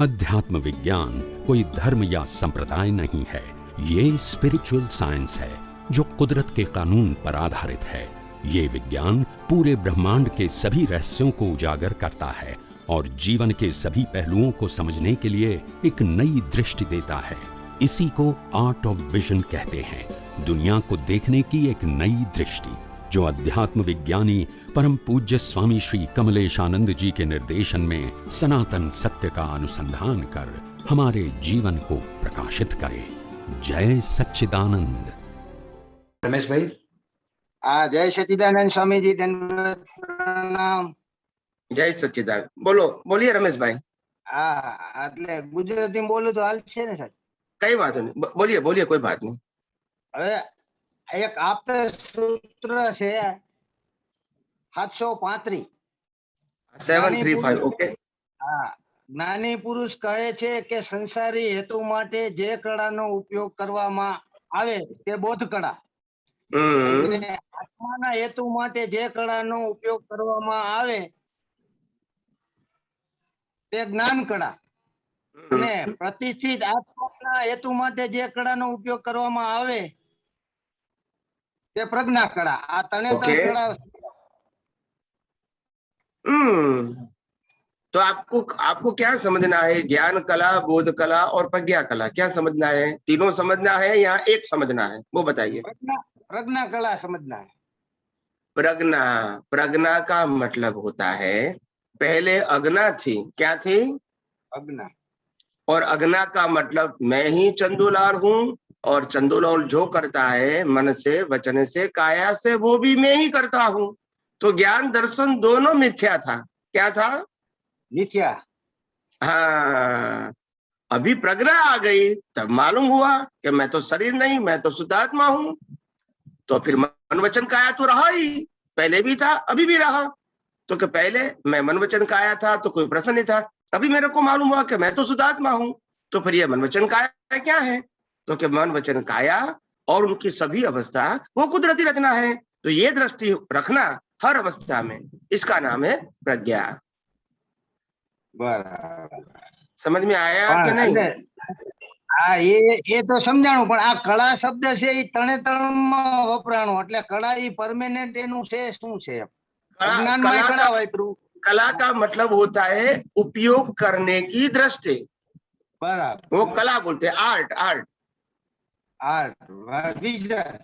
अध्यात्म विज्ञान कोई धर्म या संप्रदाय नहीं है, ये स्पिरिचुअल साइंस है जो कुदरत के कानून पर आधारित है। ये विज्ञान पूरे ब्रह्मांड के सभी रहस्यों को उजागर करता है और जीवन के सभी पहलुओं को समझने के लिए एक नई दृष्टि देता है। इसी को आर्ट ऑफ विजन कहते हैं, दुनिया को देखने की एक नई दृष्टि, जो अध्यात्म विज्ञानी परम पूज्य स्वामी श्री कमलेशानंद जी के निर्देशन में सनातन सत्य का अनुसंधान कर हमारे जीवन को प्रकाशित करे। जय सच्चिदानंद। रमेश भाई। जय सच्चिदानंद स्वामी जी, दंडवत प्रणाम। जय सच्चिदानंद। बोलो, बोलिए रमेश भाई। એટલે ગુજરાતી બોલું તો હાલ છે ને સાહેબ? કઈ વાંધો નહીં, બોलिए बोलिए, कोई बात नहीं। હવે એક આપત સૂત્ર છે 735 735 ઓકે। જ્ઞાની પુરુષ કહે છે કે સંસારી હેતુ માટે જે કળાનો ઉપયોગ કરવામાં આવે તે બોધ કળા, અને આત્માના હેતુ માટે જે કળાનો ઉપયોગ કરવામાં આવે તે જ્ઞાન કળા, અને પ્રતિષ્ઠિત આત્માના હેતુ માટે જે કળાનો ઉપયોગ કરવામાં આવે તે પ્રજ્ઞા કળા। આ ત્રણે કળા। तो आपको क्या समझना है? ज्ञान कला, बोध कला और प्रज्ञा कला, क्या समझना है? तीनों समझना है या एक समझना है, वो बताइए। प्रज्ञा कला समझना है। प्रज्ञा, प्रज्ञा का मतलब होता है पहले अज्ञा थी, क्या थी? अज्ञा। और अज्ञा का मतलब मैं ही चंदूलाल हूँ, और चंदूलाल जो करता है मन से, वचन से, काया से, वो भी मैं ही करता हूँ। तो ज्ञान दर्शन दोनों मिथ्या था। क्या था? मिथ्या। हाँ, अभी प्रज्ञा आ गई तब मालूम हुआ कि मैं तो शरीर नहीं, मैं तो शुद्धात्मा हूँ। तो फिर मन वचन काया तो रहा ही, पहले भी था अभी भी रहा। तो कि पहले मैं मन वचन काया था तो कोई प्रश्न नहीं था, अभी मेरे को मालूम हुआ कि मैं तो शुद्धात्मा हूँ। तो फिर ये मन वचन काया क्या है? तो कि मन वचन काया और उनकी सभी अवस्था वो कुदरती रचना है। तो ये दृष्टि रखना हर अवस्था में, इसका नाम है प्रज्ञा। समझ में आया कि नहीं? એ તો સમજાણું, પણ આ કળા શબ્દ છે એ ત્રણે ત્રણમાં વપરાણો, એટલે કળા એ પરમેનન્ટ એનું છે શું છે? कला का मतलब होता है उपयोग करने की दृष्टि, बराबर, वो कला बोलते हैं। Art, art, art, vision.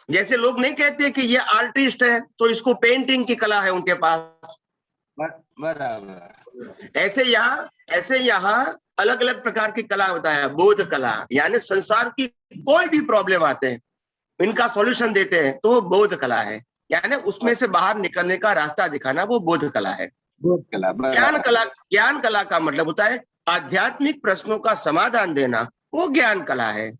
जैसे लोग नहीं कहते कि ये आर्टिस्ट है तो इसको पेंटिंग की कला है उनके पास, बराबर। ऐसे यहाँ अलग अलग प्रकार की कला होता है। बोध कला यानी संसार की कोई भी प्रॉब्लम आते हैं इनका सॉल्यूशन देते हैं, तो वो बोध कला है, यानी उसमें से बाहर निकलने का रास्ता दिखाना, वो बोध कला है। बोध कला। ज्ञान कला का मतलब होता है आध्यात्मिक प्रश्नों का समाधान देना, वो ज्ञान कला है।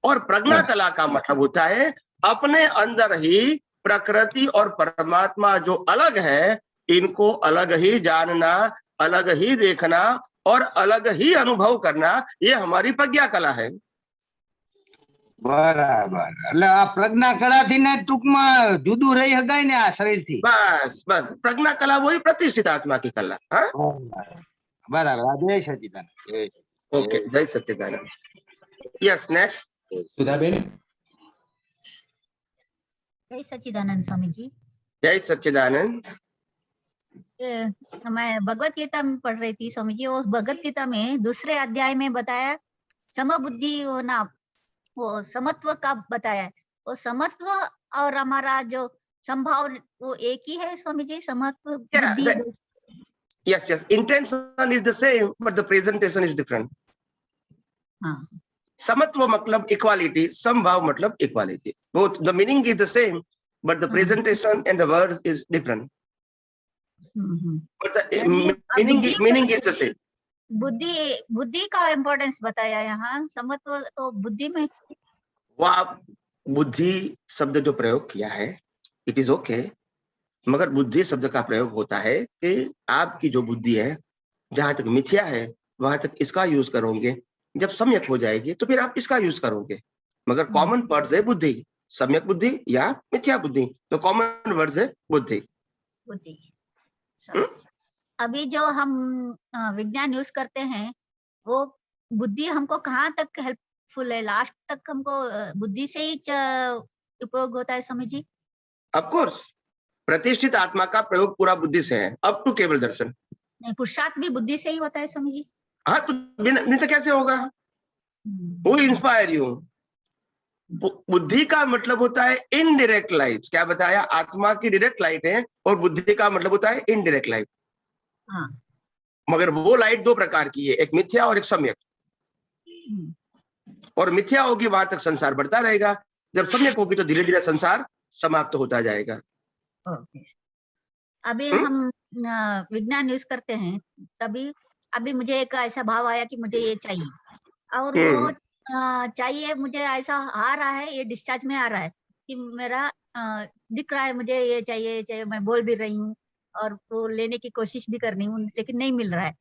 और प्रज्ञा कला का मतलब होता है अपने अंदर ही प्रकृति और परमात्मा जो अलग है, इनको अलग ही जानना, अलग ही देखना और अलग ही अनुभव करना, ये हमारी प्रज्ञा कला है। बराबर। એટલે આ પ્રજ્ઞા કળાથી ને ટૂંકમાં જુદું રહી શકાય ને આ શરીરથી। बस बस, प्रज्ञा कला वही प्रतिष्ठित आत्मा की कला। हाँ, बराबर। जय सच्चिदानंद। ओके, जय सच्चिदानंद। Yes, next Sudhaben. जय सच्चिदानंद स्वामी जी। जय सच्चिदानंद। मैं भगवत गीता में पढ़ रही थी स्वामी जी, उस भगवत गीता में दूसरे अध्याय में बताया समबुद्धि होना, वो समत्व का बताया। वो समत्व और हमारा जो संभाव वो एक ही है स्वामी जी, समत्व बुद्धि। Yes, yes, intention is the same but the presentation is different. हाँ। समत्व मतलब इक्वालिटी, समभाव मतलब equality, both the meaning is the same but the presentation and the words is different. But the meaning is the same. बुद्धि का importance बताया यहाँ। समत्व तो बुद्धि में, वो आप बुद्धि शब्द जो प्रयोग किया है इट इज ओके, मगर बुद्धि शब्द का प्रयोग होता है कि आपकी जो बुद्धि है जहां तक मिथ्या है वहां तक इसका यूज करोगे, जब सम्यक हो जाएगी तो फिर आप इसका यूज करोगे। मगर कॉमन वर्ड्स है बुद्धि, सम्यक बुद्धि या मिथ्या बुद्धि, तो कॉमन वर्ड्स है बुद्धि। अभी जो हम विज्ञान यूज करते हैं वो बुद्धि हमको कहाँ तक हेल्पफुल है? लास्ट तक हमको बुद्धि से ही उपयोग होता है स्वामी जी? ऑफ कोर्स, प्रतिष्ठित आत्मा का प्रयोग पूरा बुद्धि से है, अप टू केवल दर्शन। नहीं, पुरुषार्थ भी बुद्धि से ही होता है स्वामी जी? हाँ, तो बिना तो कैसे होगा? वो इंस्पायर यू। बुद्धि का मतलब होता है इनडायरेक्ट लाइट। क्या बताया? आत्मा की डायरेक्ट लाइट है और बुद्धि का मतलब होता है इनडायरेक्ट लाइट। हाँ। मगर वो लाइट दो प्रकार की है, एक मिथ्या और एक सम्यक। और मिथ्या होगी वहां तक संसार बढ़ता रहेगा, जब सम्यक होगी तो धीरे धीरे संसार समाप्त होता जाएगा। ओके। अभी हम विज्ञान यूज करते हैं, तभी अभी मुझे एक ऐसा भाव आया कि मुझे ये चाहिए, और वो चाहिए मुझे ऐसा आ रहा है, ये डिस्चार्ज में आ रहा है कि मेरा दिख रहा है मुझे ये चाहिए, मैं बोल भी रही हूँ और वो लेने की कोशिश भी कर रही हूँ, लेकिन नहीं मिल रहा है।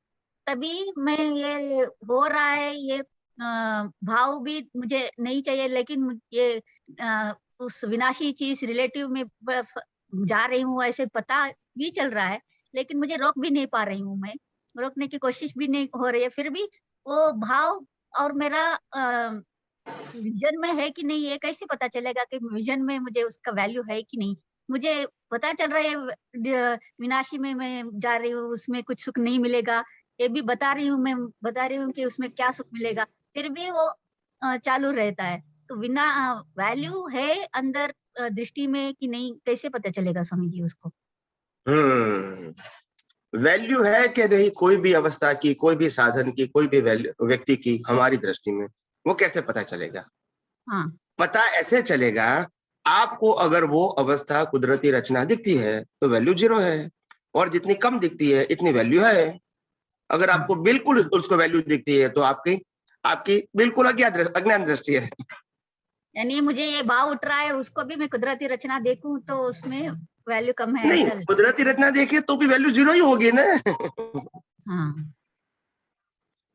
तभी मैं ये हो रहा है, ये भाव भी मुझे नहीं चाहिए, लेकिन ये उस विनाशी चीज रिलेटिव में जा रही हूँ, ऐसे पता भी चल रहा है, लेकिन मुझे रोक भी नहीं पा रही हूँ, मैं रोकने की कोशिश भी नहीं हो रही है, फिर भी वो भाव और मेरा विजन में है कि नहीं, ये कैसे पता चलेगा कि विजन में मुझे उसका वैल्यू है कि नहीं? मुझे पता चल रहा है विनाशी में मैं जा रही हूँ, उसमें कुछ सुख नहीं मिलेगा, ये भी बता रही हूँ, मैं बता रही हूँ कि उसमें क्या सुख मिलेगा, फिर भी वो चालू रहता है। तो बिना वैल्यू है अंदर दृष्टि में कि नहीं, कैसे पता चलेगा स्वामी जी उसको? वैल्यू है कि नहीं कोई भी अवस्था की, कोई भी साधन की, कोई भी व्यक्ति की हमारी दृष्टि में, वो कैसे पता चलेगा? हाँ। पता ऐसे चलेगा, आपको अगर वो अवस्था कुदरती रचना दिखती है तो वैल्यू 0 है, और जितनी कम दिखती है इतनी वैल्यू है। अगर आपको बिल्कुल उसको वैल्यू दिखती है तो आपकी बिल्कुल अज्ञान दृष्टि है। यानी मुझे ये भाव उठ रहा है, उसको भी मैं कुदरती रचना देखूं तो उसमें वैल्यू कम है? नहीं, कुदरती रचना देखिए तो भी वैल्यू 0 ही होगी ना। हाँ।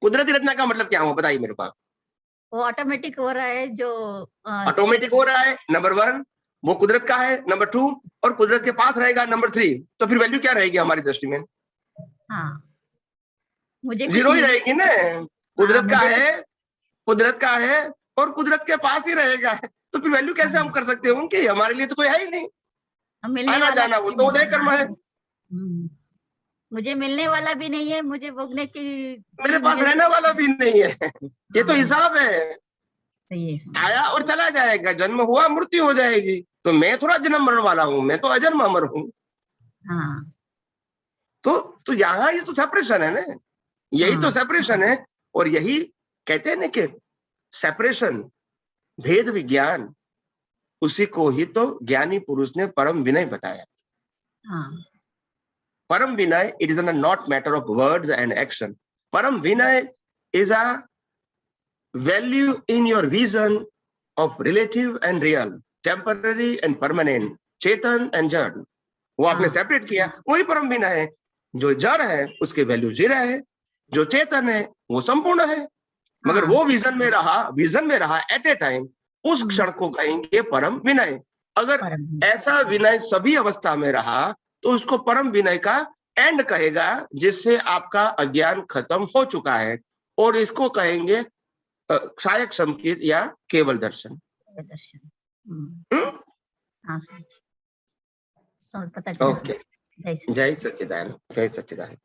कुदरती रचना का मतलब क्या हुआ बताइए मेरे को? वो ऑटोमेटिक हो रहा है, जो ऑटोमेटिक हो रहा है, नंबर 1 वो कुदरत का है, नंबर 2 और कुदरत के पास रहेगा, नंबर 3, तो फिर वैल्यू क्या रहेगी हमारी दृष्टि में? हाँ, मुझे 0 ही रहेगी ना। कुदरत का है और कुदरत के पास ही रहेगा, तो फिर वैल्यू कैसे हम कर सकते हैं उनकी? हमारे लिए तो कोई है ही नहीं, मिलने आना वाला जाना वो तो उदय कर्म है। मुझे मिलने वाला भी नहीं है, मुझे भोगने की मेरे पास रहने वाला भी नहीं है। ये तो हिसाब है, आया और चला जाएगा, जन्म हुआ मृत्यु हो जाएगी, तो मैं थोड़ा जन्म मरण वाला हूँ, मैं तो अजन्म अमर हूँ। हाँ। तो यहाँ ये तो सेपरेशन है ना, यही तो सेपरेशन है। और यही कहते हैं ना कि सेपरेशन, भेद विज्ञान, उसी को ही तो ज्ञानी पुरुष ने परम विनय बताया। परम विनय, it is not matter of words and action. परम विनय is a value in your vision of relative and real, temporary and permanent, चेतन and जड़। वो आपने सेपरेट किया, वही परम विनय है। जो जड़ है उसके वैल्यू 0 है, जो चेतन है वो संपूर्ण है। मगर वो विजन में रहा एट ए टाइम, उस क्षण को कहेंगे परम विनय। अगर ऐसा विनय सभी अवस्था में रहा तो उसको परम विनय का एंड कहेगा, जिससे आपका अज्ञान खत्म हो चुका है, और इसको कहेंगे सहायक संकेत या केवल दर्शन। ओके, जय सच्चिदानंद, जय सच्चिदानंद।